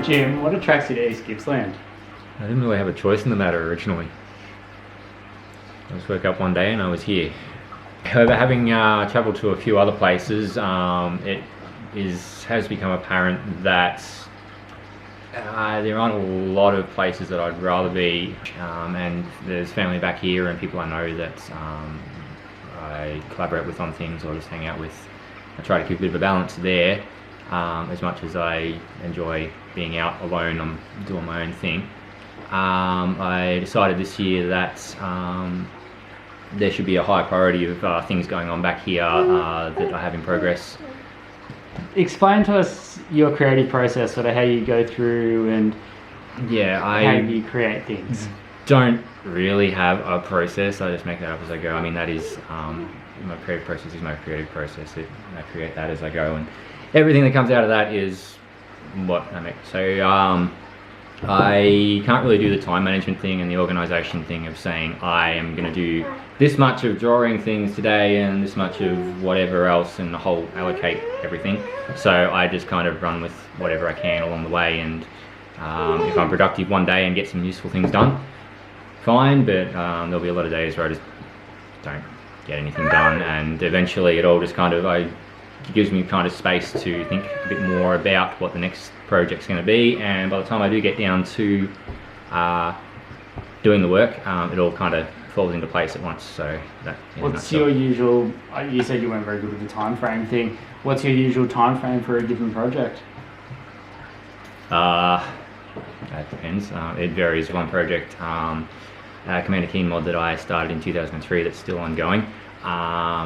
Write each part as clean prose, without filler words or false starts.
Jim, what attracts you to East Gippsland? I didn't really have a choice in the matter originally. I just woke up one day and I was here. However, having travelled to a few other places, has become apparent that there aren't a lot of places that I'd rather be, and there's family back here and people I know that I collaborate with on things or just hang out with. I try to keep a bit of a balance there, as much as I enjoy being out alone. I'm doing my own thing. I decided this year that there should be a high priority of things going on back here that I have in progress. Explain to us your creative process, sort of how you go through and how you create things. Don't really have a process. I just make that up as I go. I mean, that is my creative process is my creative process. I create that as I go, and everything that comes out of that is what I make. So I can't really do the time management thing and the organisation thing of saying I am going to do this much of drawing things today and this much of whatever else and allocate everything. So I just kind of run with whatever I can along the way, and if I'm productive one day and get some useful things done, fine, but there'll be a lot of days where I just don't get anything done, and eventually it all just kind of gives me kind of space to think a bit more about what the next project's going to be, and by the time I do get down to doing the work, it all kind of falls into place at once. So that, what's your usual, you said you weren't very good with the time frame thing, what's your usual time frame for a given project? That depends. It varies. One project, Commander Keen mod that I started in 2003, that's still ongoing,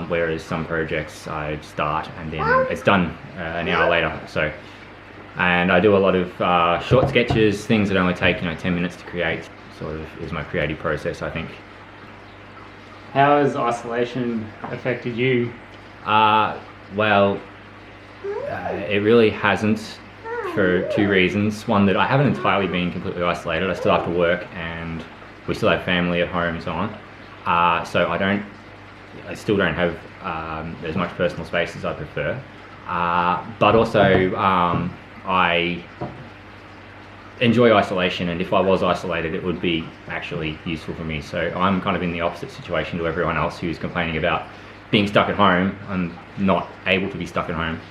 whereas some projects I start and then it's done an hour later. So, and I do a lot of short sketches, things that only take 10 minutes to create. Sort of is my creative process, I think. How has isolation affected you? Well, it really hasn't, for two reasons. One, that I haven't entirely been completely isolated. I still have to work and we still have family at home and so on. So I still don't have as much personal space as I prefer. But also I enjoy isolation, and if I was isolated it would be actually useful for me. So I'm kind of in the opposite situation to everyone else who's complaining about being stuck at home. I'm not able to be stuck at home.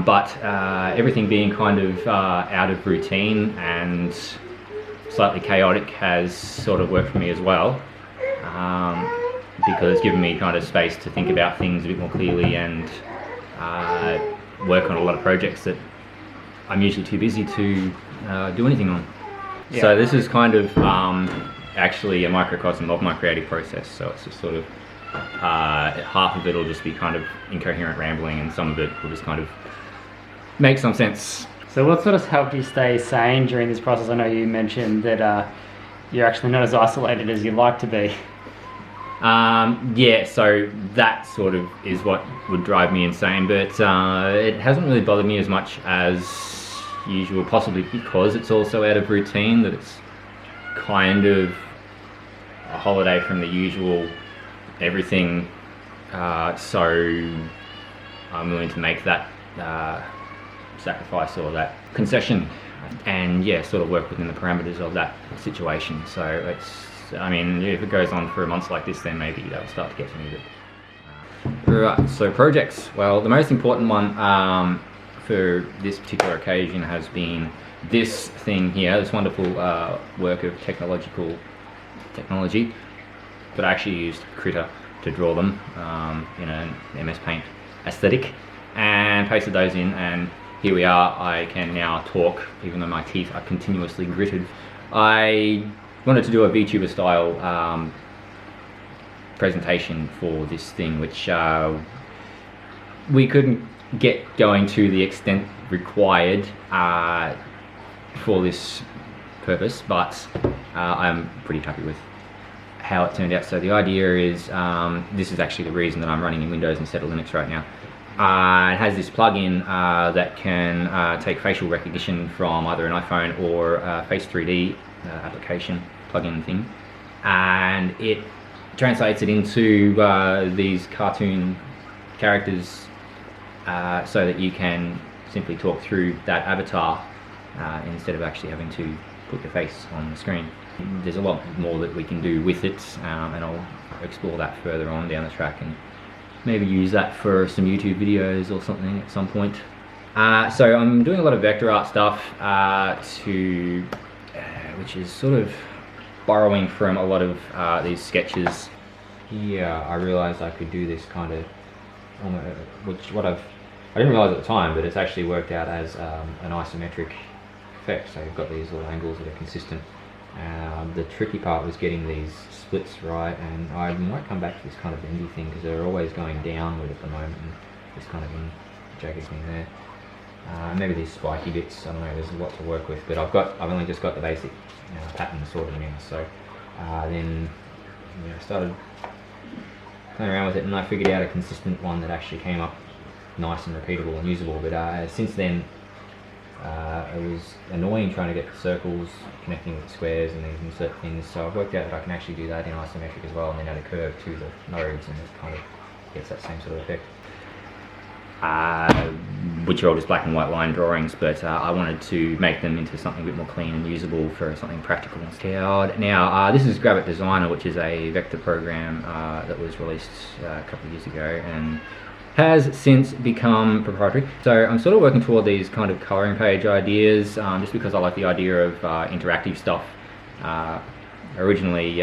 But everything being kind of out of routine and slightly chaotic has sort of worked for me as well, because it's given me kind of space to think about things a bit more clearly and work on a lot of projects that I'm usually too busy to do anything on. Yeah. So this is kind of actually a microcosm of my creative process. So it's just sort of half of it will just be kind of incoherent rambling, and some of it will just kind of make some sense. So what sort of helped you stay sane during this process? I know you mentioned that you're actually not as isolated as you'd like to be. Yeah, so that sort of is what would drive me insane, but it hasn't really bothered me as much as usual, possibly because it's also out of routine, that it's kind of a holiday from the usual everything, so I'm willing to make that sacrifice or that concession and sort of work within the parameters of that situation. So it's, I mean, if it goes on for months like this, then maybe that'll start to get to me. Right, so projects. Well, the most important one for this particular occasion has been this thing here, this wonderful work of technology, but I actually used Critter to draw them in an MS Paint aesthetic, and pasted those in, and here we are. I can now talk even though my teeth are continuously gritted. I wanted to do a VTuber style presentation for this thing, which we couldn't get going to the extent required for this purpose, but I'm pretty happy with how it turned out. So the idea is, this is actually the reason that I'm running in Windows instead of Linux right now. It has this plugin that can take facial recognition from either an iPhone or a Face 3D application plugin thing, and it translates it into these cartoon characters so that you can simply talk through that avatar instead of actually having to put your face on the screen. There's a lot more that we can do with it, and I'll explore that further on down the track and maybe use that for some YouTube videos or something at some point. So I'm doing a lot of vector art stuff, which is sort of borrowing from a lot of these sketches. Here I realised I could do this kind of, I didn't realise at the time, but it's actually worked out as an isometric effect. So you've got these little angles that are consistent. The tricky part was getting these splits right, and I might come back to this kind of bendy thing because they're always going downward at the moment, and this kind of jagged thing there. Maybe these spiky bits, I don't know, there's a lot to work with, but I've only just got the basic pattern sorted now. So then I started playing around with it, and I figured out a consistent one that actually came up nice and repeatable and usable. But since then, it was annoying trying to get the circles connecting with the squares and these insert things, so I've worked out that I can actually do that in isometric as well, and then add a curve to the nodes, and it kind of gets that same sort of effect. Which are all just black and white line drawings, but I wanted to make them into something a bit more clean and usable for something practical instead. Now, this is Gravit Designer, which is a vector program that was released a couple of years ago and has since become proprietary. So I'm sort of working toward these kind of colouring page ideas, just because I like the idea of interactive stuff. Originally,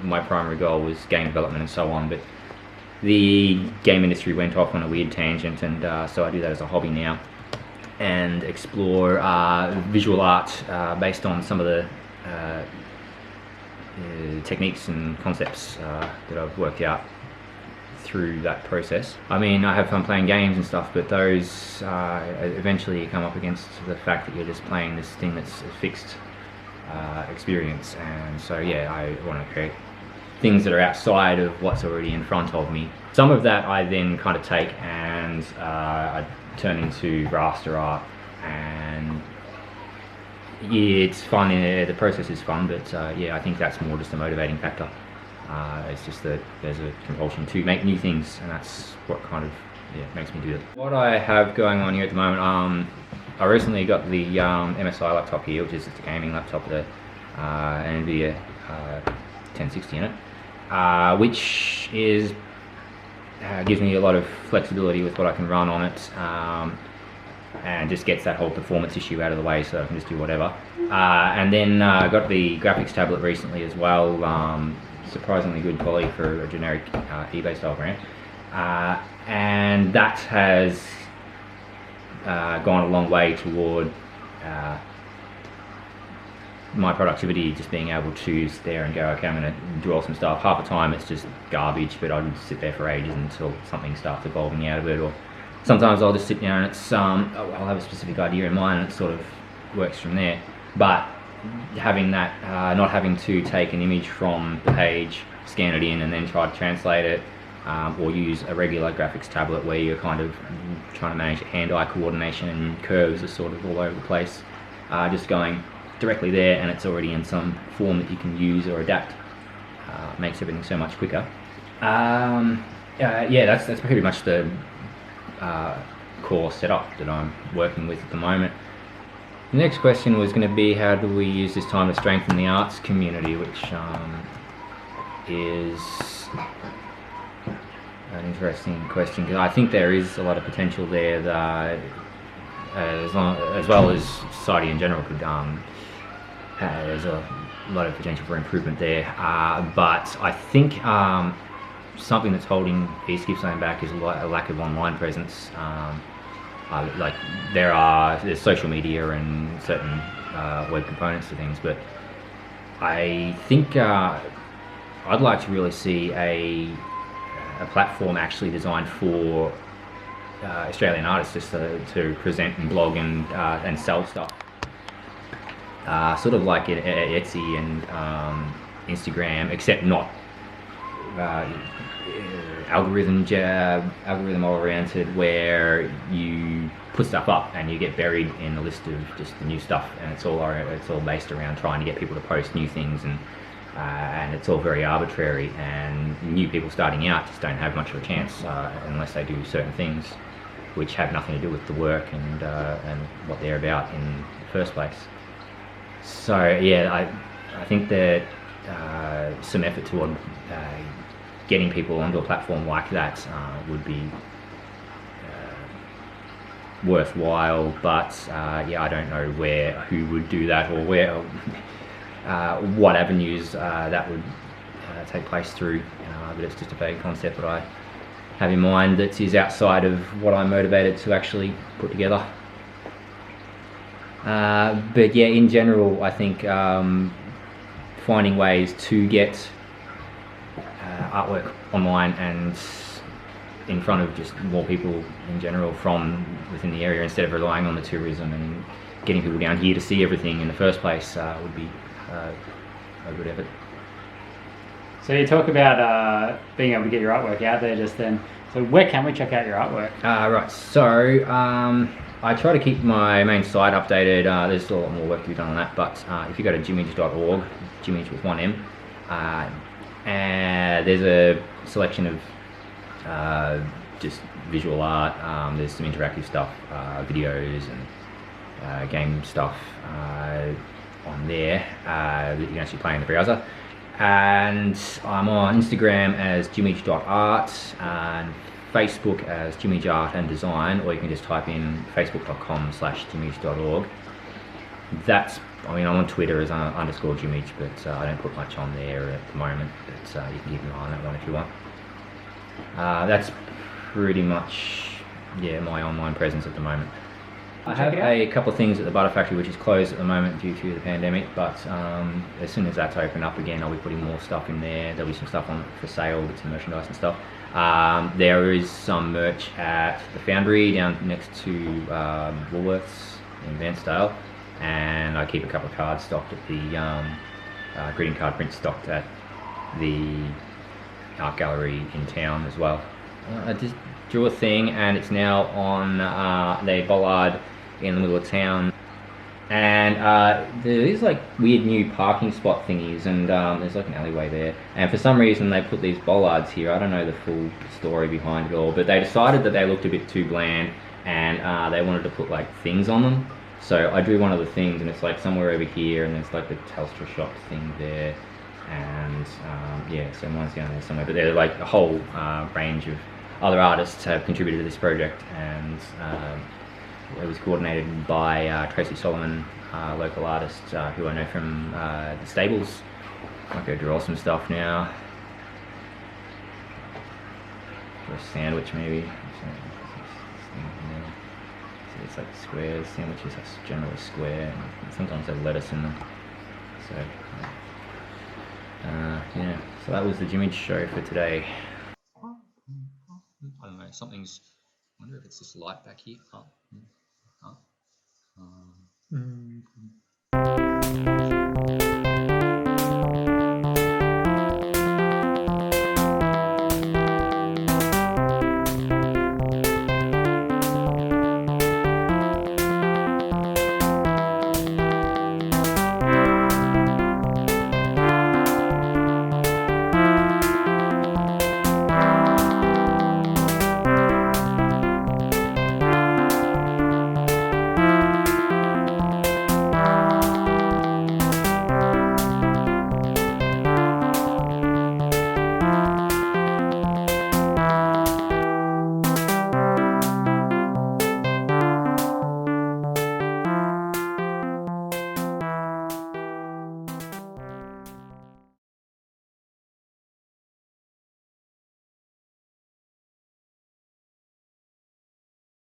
my primary goal was game development and so on, but the game industry went off on a weird tangent, and so I do that as a hobby now and explore visual art based on some of the techniques and concepts that I've worked out through that process. I mean, I have fun playing games and stuff, but those eventually you come up against the fact that you're just playing this thing that's a fixed experience, and so yeah, I want to create things that are outside of what's already in front of me. Some of that I then kind of take and I turn into raster art, and it's fun. The process is fun, but yeah, I think that's more just a motivating factor. It's just that there's a compulsion to make new things, and that's what kind of makes me do it. What I have going on here at the moment, I recently got the MSI laptop here, which is just a gaming laptop with an NVIDIA 1060 in it, which is gives me a lot of flexibility with what I can run on it, and just gets that whole performance issue out of the way, so I can just do whatever. And then I got the graphics tablet recently as well. Surprisingly good quality for a generic eBay style brand, and that has gone a long way toward my productivity, just being able to sit there and go, okay, I'm going to draw some stuff. Half the time it's just garbage, but I'll just sit there for ages until something starts evolving out of it, or sometimes I'll just sit down and it's I'll have a specific idea in mind and it sort of works from there. But having that, not having to take an image from the page, scan it in, and then try to translate it, or use a regular graphics tablet where you're kind of trying to manage hand-eye coordination and curves are sort of all over the place. Just going directly there, and it's already in some form that you can use or adapt. Makes everything so much quicker. Yeah, that's pretty much the core setup that I'm working with at the moment. The next question was going to be, how do we use this time to strengthen the arts community, which is an interesting question, because I think there is a lot of potential there that, as well as society in general, could there's a lot of potential for improvement there. But I think something that's holding East Gippsland back is a lack of online presence. Like there's social media and certain web components to things, but I think I'd like to really see a platform actually designed for Australian artists just to present and blog and sell stuff, sort of like Etsy and Instagram, except not algorithm oriented, where you put stuff up and you get buried in a list of just the new stuff, and it's all based around trying to get people to post new things, and it's all very arbitrary, and new people starting out just don't have much of a chance unless they do certain things. which have nothing to do with the work and what they're about in the first place. So yeah, I think that some effort toward getting people onto a platform like that would be worthwhile, but yeah, I don't know who would do that, or what avenues that would take place through, but it's just a vague concept that I have in mind that is outside of what I'm motivated to actually put together. But yeah, in general, I think finding ways to get artwork online and in front of just more people in general from within the area, instead of relying on the tourism and getting people down here to see everything in the first place, would be a good effort. So you talk about being able to get your artwork out there just then. So where can we check out your artwork? Right, so I try to keep my main site updated. There's still a lot more work to be done on that, but if you go to jimage.org, Jimage with one M, and there's a selection of just visual art. There's some interactive stuff, videos and game stuff on there that you can actually play in the browser. And I'm on Instagram as jimage.art and Facebook as Jimage Art and Design, or you can just type in facebook.com/jimage.org. I'm on Twitter as _ Jimage, but I don't put much on there at the moment, but you can keep an eye on that one if you want. That's pretty much, yeah, my online presence at the moment. I have a couple of things at the Butter Factory which is closed at the moment due to the pandemic, but as soon as that's open up again, I'll be putting more stuff in there. There'll be some stuff on for sale, with some merchandise and stuff. There is some merch at the Foundry down next to Woolworths in Vansdale, and I keep a couple of cards stocked at the greeting card print stocked at the art gallery in town as well. I just drew a thing, and it's now on the bollard in the middle of town, and there is like weird new parking spot thingies, and there's like an alleyway there, and for some reason they put these bollards here. I don't know the full story behind it all, but they decided that they looked a bit too bland, and they wanted to put like things on them. So I drew one of the things, and it's like somewhere over here, and there's like the Telstra shop thing there, and yeah, so mine's down there somewhere. But they're like a whole range of other artists have contributed to this project, and it was coordinated by Tracy Solomon, local artist who I know from the stables. Might go draw some stuff now. For a sandwich maybe. So it's like squares, sandwiches are generally square, and sometimes have lettuce in them. So yeah, so that was the Jimage show for today. I don't know, I wonder if it's this light back here.